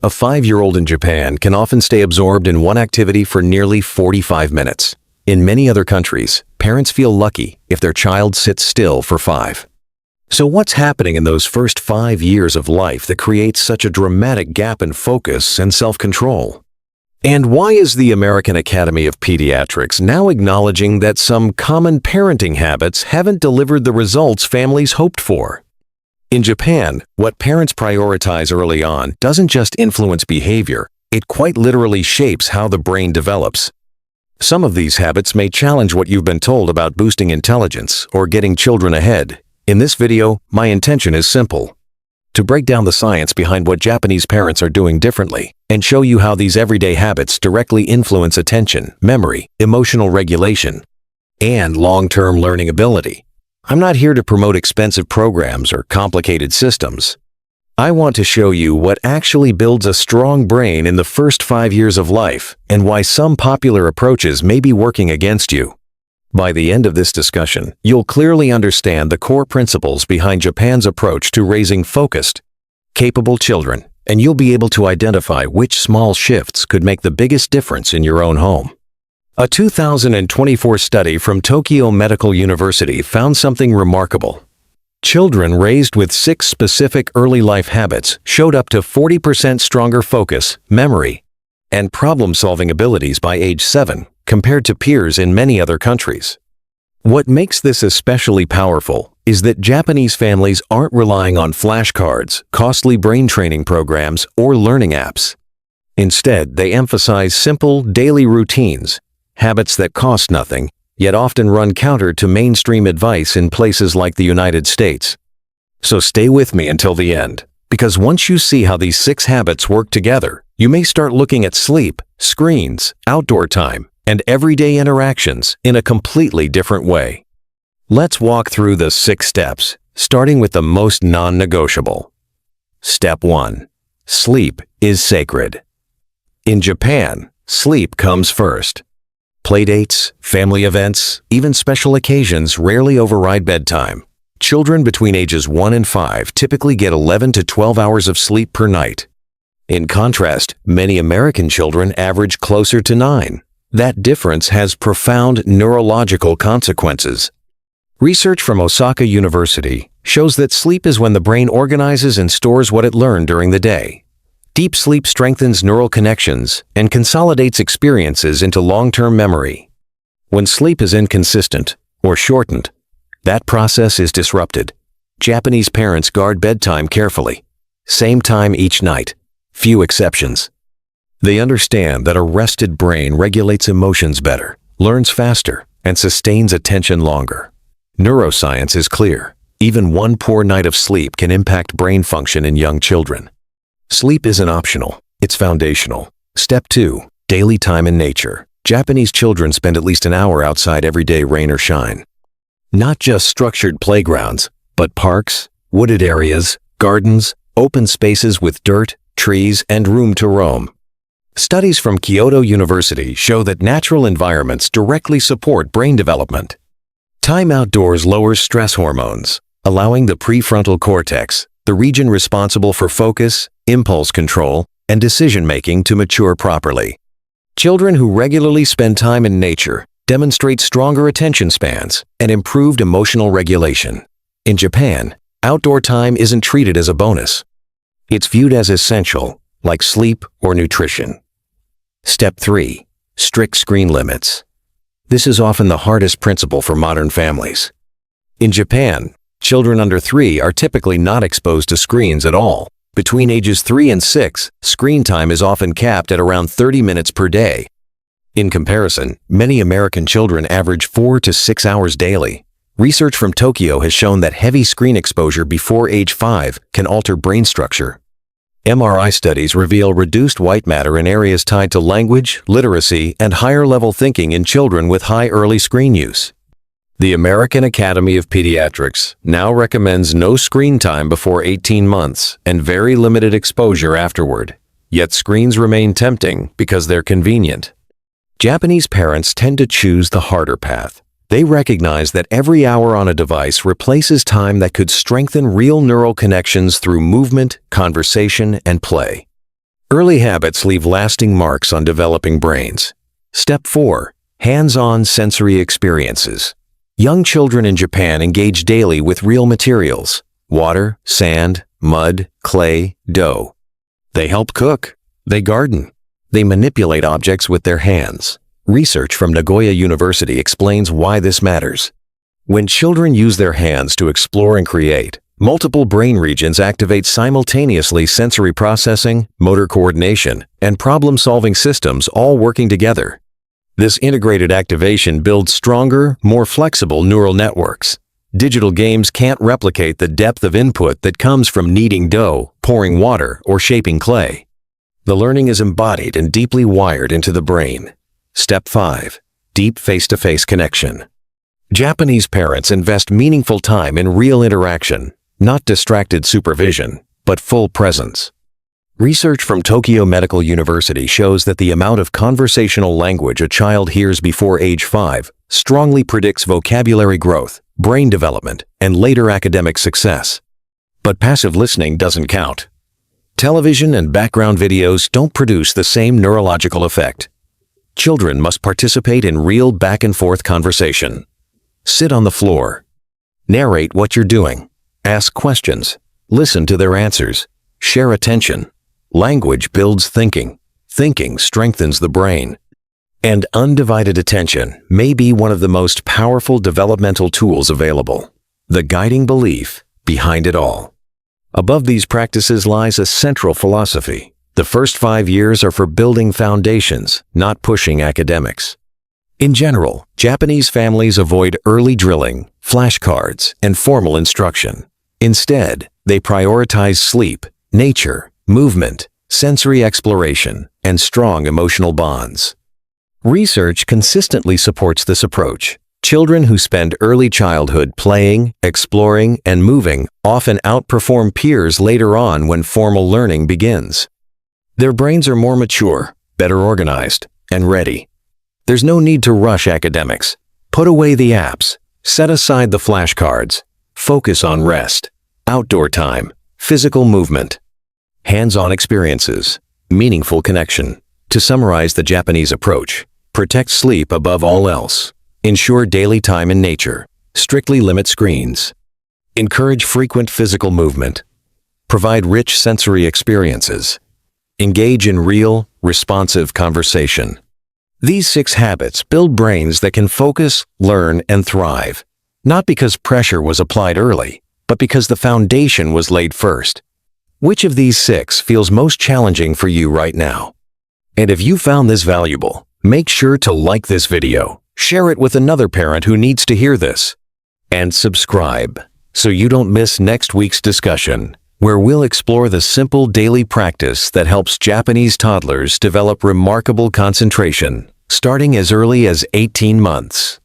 A 5-year-old in Japan can often stay absorbed in one activity for nearly 45 minutes. In many other countries, parents feel lucky if their child sits still for 5. So what's happening in those first 5 years of life that creates such a dramatic gap in focus and self-control? And why is the American Academy of Pediatrics now acknowledging that some common parenting habits haven't delivered the results families hoped for? In Japan, what parents prioritize early on doesn't just influence behavior, it quite literally shapes how the brain develops. Some of these habits may challenge what you've been told about boosting intelligence or getting children ahead. In this video, my intention is simple: to break down the science behind what Japanese parents are doing differently and show you how these everyday habits directly influence attention, memory, emotional regulation, and long-term learning ability. I'm not here to promote expensive programs or complicated systems. I want to show you what actually builds a strong brain in the first 5 years of life and why some popular approaches may be working against you. By the end of this discussion, you'll clearly understand the core principles behind Japan's approach to raising focused, capable children, and you'll be able to identify which small shifts could make the biggest difference in your own home. A 2024 study from Tokyo Medical University found something remarkable. Children raised with 6 specific early life habits showed up to 40% stronger focus, memory, and problem-solving abilities by age 7 compared to peers in many other countries. What makes this especially powerful is that Japanese families aren't relying on flashcards, costly brain training programs, or learning apps. Instead, they emphasize simple, daily routines, habits that cost nothing, yet often run counter to mainstream advice in places like the United States. So stay with me until the end, because once you see how these 6 habits work together, you may start looking at sleep, screens, outdoor time, and everyday interactions in a completely different way. Let's walk through the 6 steps, starting with the most non-negotiable. Step 1. Sleep is sacred. In Japan, sleep comes first. Playdates, family events, even special occasions rarely override bedtime. Children between ages 1 and 5 typically get 11 to 12 hours of sleep per night. In contrast, many American children average closer to 9. That difference has profound neurological consequences. Research from Osaka University shows that sleep is when the brain organizes and stores what it learned during the day. Deep sleep strengthens neural connections and consolidates experiences into long-term memory. When sleep is inconsistent or shortened, that process is disrupted. Japanese parents guard bedtime carefully. Same time each night. Few exceptions. They understand that a rested brain regulates emotions better, learns faster, and sustains attention longer. Neuroscience is clear. Even one poor night of sleep can impact brain function in young children. Sleep isn't optional, it's foundational. Step 2. Daily time in nature. Japanese children spend at least an hour outside every day, rain or shine. Not just structured playgrounds, but parks, wooded areas, gardens, open spaces with dirt, trees, and room to roam. Studies from Kyoto University show that natural environments directly support brain development. Time outdoors lowers stress hormones, allowing the prefrontal cortex, the region responsible for focus, impulse control, and decision-making, to mature properly. Children who regularly spend time in nature demonstrate stronger attention spans and improved emotional regulation. In Japan, outdoor time isn't treated as a bonus. It's viewed as essential, like sleep or nutrition. Step 3. Strict screen limits. This is often the hardest principle for modern families. In Japan, children under 3 are typically not exposed to screens at all. Between ages 3 and 6, screen time is often capped at around 30 minutes per day. In comparison, many American children average 4 to 6 hours daily. Research from Tokyo has shown that heavy screen exposure before age 5 can alter brain structure. MRI studies reveal reduced white matter in areas tied to language, literacy, and higher-level thinking in children with high early screen use. The American Academy of Pediatrics now recommends no screen time before 18 months and very limited exposure afterward. Yet screens remain tempting because they're convenient. Japanese parents tend to choose the harder path. They recognize that every hour on a device replaces time that could strengthen real neural connections through movement, conversation, and play. Early habits leave lasting marks on developing brains. Step 4. Hands-on sensory experiences. Young children in Japan engage daily with real materials: water, sand, mud, clay, dough. They help cook. They garden. They manipulate objects with their hands. Research from Nagoya University explains why this matters. When children use their hands to explore and create, multiple brain regions activate simultaneously: sensory processing, motor coordination, and problem-solving systems all working together. This integrated activation builds stronger, more flexible neural networks. Digital games can't replicate the depth of input that comes from kneading dough, pouring water, or shaping clay. The learning is embodied and deeply wired into the brain. Step 5. Deep face-to-face connection. Japanese parents invest meaningful time in real interaction, not distracted supervision, but full presence. Research from Tokyo Medical University shows that the amount of conversational language a child hears before age 5 strongly predicts vocabulary growth, brain development, and later academic success. But passive listening doesn't count. Television and background videos don't produce the same neurological effect. Children must participate in real back-and-forth conversation. Sit on the floor. Narrate what you're doing. Ask questions. Listen to their answers. Share attention. Language builds thinking. Thinking strengthens the brain. And undivided attention may be one of the most powerful developmental tools available. The guiding belief behind it all. Above these practices lies a central philosophy. The first 5 years are for building foundations, not pushing academics. In general, Japanese families avoid early drilling, flashcards, and formal instruction. Instead, they prioritize sleep, nature, movement, sensory exploration, and strong emotional bonds. Research consistently supports this approach. Children who spend early childhood playing, exploring, and moving often outperform peers later on when formal learning begins. Their brains are more mature, better organized, and ready. There's no need to rush academics. Put away the apps. Set aside the flashcards. Focus on rest, outdoor time, physical movement, hands-on experiences, meaningful connection. To summarize the Japanese approach: protect sleep above all else. Ensure daily time in nature. Strictly limit screens. Encourage frequent physical movement. Provide rich sensory experiences. Engage in real, responsive conversation. These 6 habits build brains that can focus, learn, and thrive. Not because pressure was applied early, but because the foundation was laid first. Which of these 6 feels most challenging for you right now? And if you found this valuable, make sure to like this video, share it with another parent who needs to hear this, and subscribe so you don't miss next week's discussion, where we'll explore the simple daily practice that helps Japanese toddlers develop remarkable concentration, starting as early as 18 months.